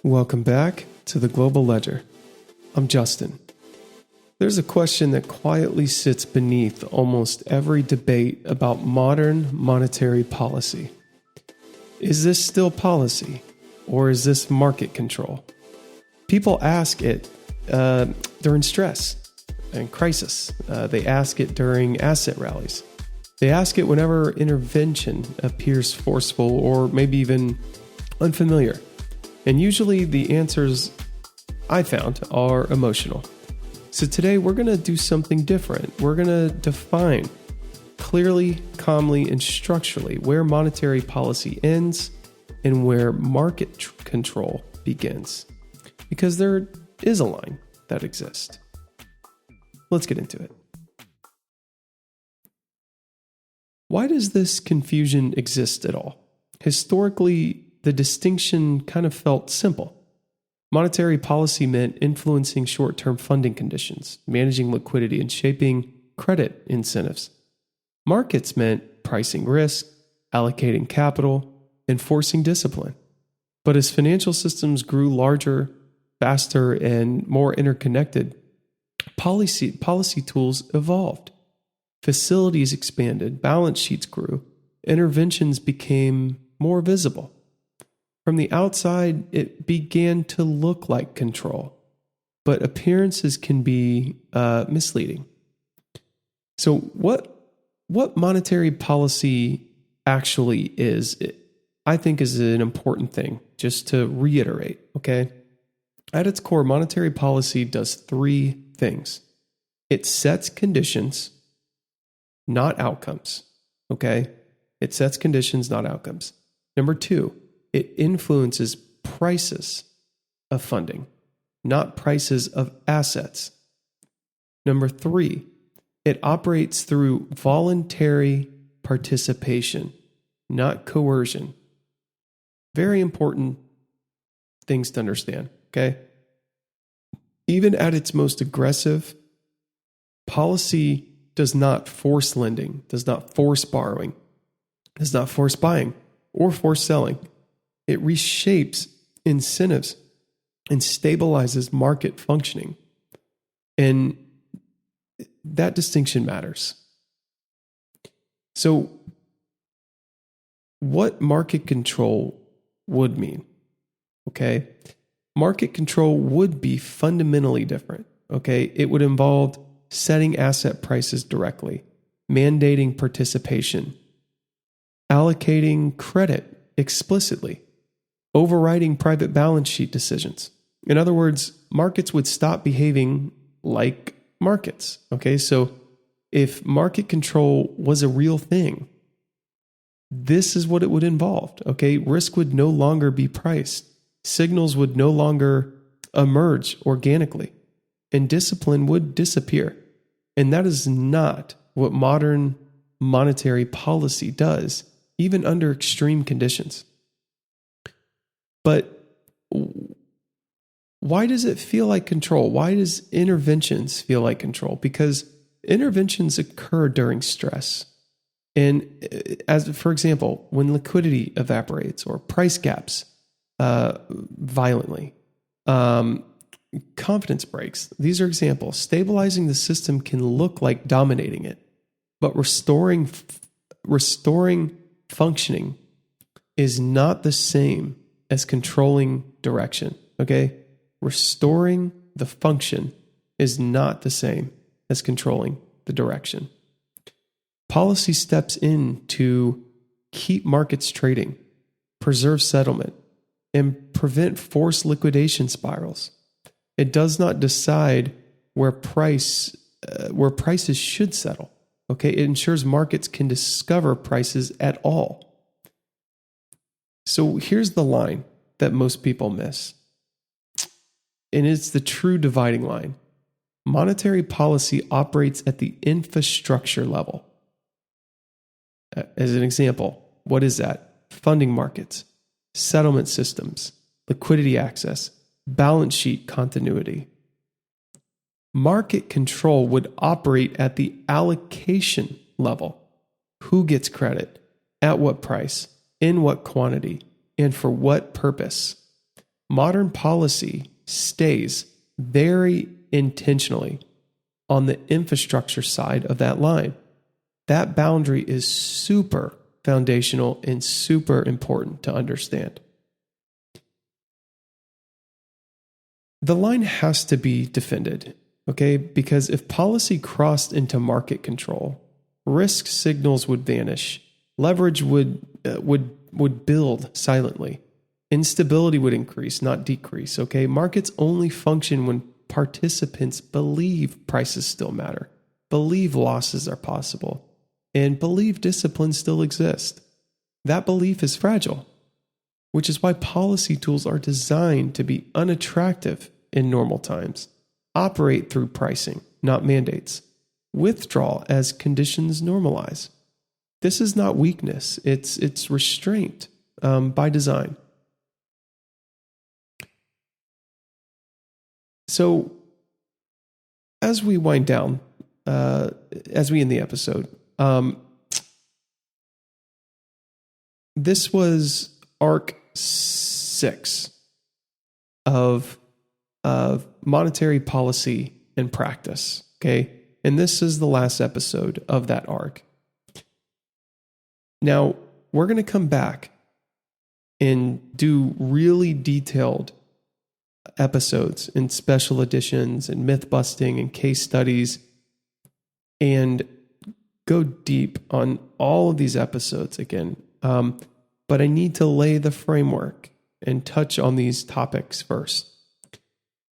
Welcome back to the Global Ledger. I'm Justin. There's a question that quietly sits beneath almost every debate about modern monetary policy. Is this still policy, or is this market control? People ask it during stress and crisis. They ask it during asset rallies. They ask it whenever intervention appears forceful or maybe even unfamiliar. And usually the answers I found are emotional. So today we're going to do something different. We're going to define clearly, calmly, and structurally where monetary policy ends and where market control begins. Because there is a line that exists. Let's get into it. Why does this confusion exist at all? Historically, the distinction kind of felt simple. Monetary policy meant influencing short-term funding conditions, managing liquidity, and shaping credit incentives. Markets meant pricing risk, allocating capital, enforcing discipline. But as financial systems grew larger, faster, and more interconnected, policy tools evolved. Facilities expanded, balance sheets grew, interventions became more visible. From the outside, it began to look like control, but appearances can be misleading. So what monetary policy actually is, I think is an important thing, just to reiterate, okay? At its core, monetary policy does three things. It sets conditions, not outcomes, okay? It sets conditions, not outcomes. Number two, it influences prices of funding, not prices of assets. Number three, it operates through voluntary participation, not coercion. Very important things to understand, okay? Even at its most aggressive, policy does not force lending, does not force borrowing, does not force buying or force selling. It reshapes incentives and stabilizes market functioning. And that distinction matters. So, what market control would mean? Okay. Market control would be fundamentally different. Okay. It would involve setting asset prices directly, mandating participation, allocating credit explicitly, overriding private balance sheet decisions. In other words, markets would stop behaving like markets. Okay, so if market control was a real thing, this is what it would involve. Okay, risk would no longer be priced, signals would no longer emerge organically, and discipline would disappear. And that is not what modern monetary policy does, even under extreme conditions. But why does it feel like control? Why does interventions feel like control? Because interventions occur during stress. And as for example, when liquidity evaporates or price gaps violently, confidence breaks. These are examples. Stabilizing the system can look like dominating it, but restoring functioning is not the same as controlling direction, okay? Restoring the function is not the same as controlling the direction. Policy steps in to keep markets trading, preserve settlement, and prevent forced liquidation spirals. It does not decide where prices should settle, okay? It ensures markets can discover prices at all. So here's the line that most people miss. And it's the true dividing line. Monetary policy operates at the infrastructure level. As an example, what is that? Funding markets, settlement systems, liquidity access, balance sheet continuity. Market control would operate at the allocation level. Who gets credit? At what price? In what quantity? And for what purpose? modern policy stays very intentionally on the infrastructure side of that line. That boundary is super foundational and super important to understand. The line has to be defended, okay? Because if policy crossed into market control, risk signals would vanish, leverage would build silently, instability would increase, not decrease, okay? Markets only function when participants believe prices still matter, believe losses are possible, and believe discipline still exists. That belief is fragile, which is why policy tools are designed to be unattractive in normal times, operate through pricing, not mandates, withdraw as conditions normalize. This is not weakness, it's restraint by design. So, as we wind down, as we end the episode, this was ARC VI of monetary policy and practice, okay? And this is the last episode of that arc. Now, we're going to come back and do really detailed episodes and special editions and myth busting and case studies and go deep on all of these episodes again. But I need to lay the framework and touch on these topics first.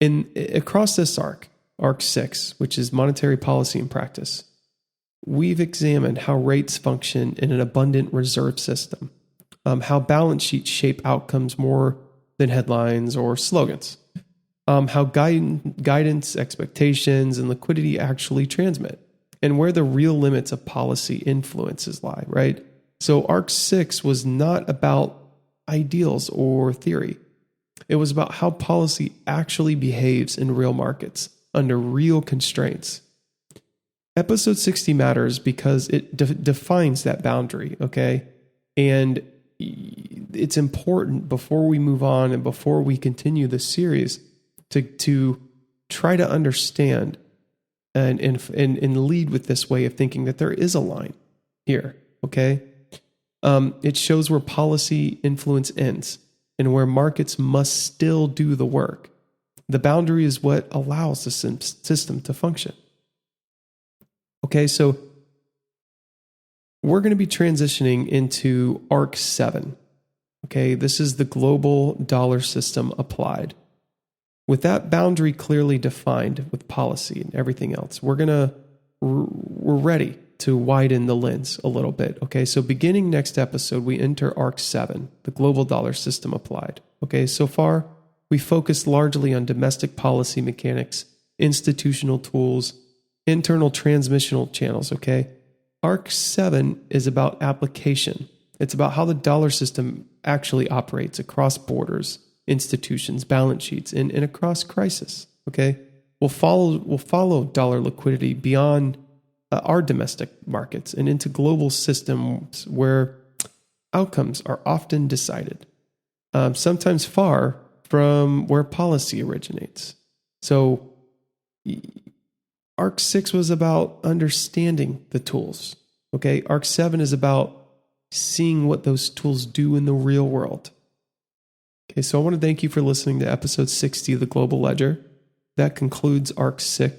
Across this arc VI, which is monetary policy and practice, we've examined how rates function in an abundant reserve system, how balance sheets shape outcomes more than headlines or slogans, how guidance, expectations, and liquidity actually transmit, and where the real limits of policy influences lie, right? So ARC VI was not about ideals or theory. It was about how policy actually behaves in real markets under real constraints. Episode 60 matters because it defines that boundary, okay? And it's important before we move on and before we continue this series to try to understand and lead with this way of thinking that there is a line here, okay? It shows where policy influence ends and where markets must still do the work. The boundary is what allows the system to function. Okay, so we're going to be transitioning into ARC VII. Okay, this is the global dollar system applied. With that boundary clearly defined with policy and everything else, we're ready to widen the lens a little bit. Okay, so beginning next episode, we enter ARC VII, the global dollar system applied. Okay, so far, we focused largely on domestic policy mechanics, institutional tools, internal transmissional channels, okay? ARC VII is about application. It's about how the dollar system actually operates across borders, institutions, balance sheets, and across crisis, okay? We'll follow dollar liquidity beyond our domestic markets and into global systems where outcomes are often decided, sometimes far from where policy originates. So ARC VI was about understanding the tools. Okay, ARC VII is about seeing what those tools do in the real world. Okay, so I want to thank you for listening to episode 60 of the Global Ledger. That concludes ARC VI.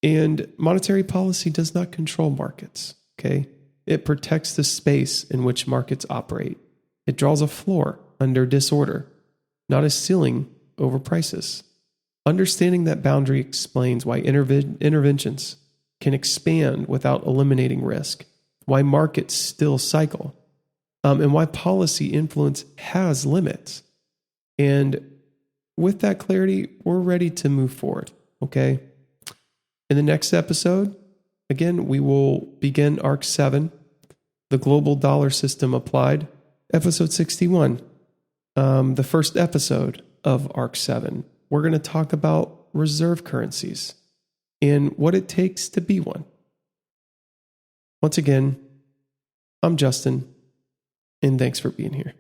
And monetary policy does not control markets. Okay, it protects the space in which markets operate. It draws a floor under disorder, not a ceiling over prices. Understanding that boundary explains why interventions can expand without eliminating risk, why markets still cycle, and why policy influence has limits. And with that clarity, we're ready to move forward, okay? In the next episode, again, we will begin ARC VII, the global dollar system applied, episode 61. The first episode of ARC VII, we're going to talk about reserve currencies and what it takes to be one. Once again, I'm Justin, and thanks for being here.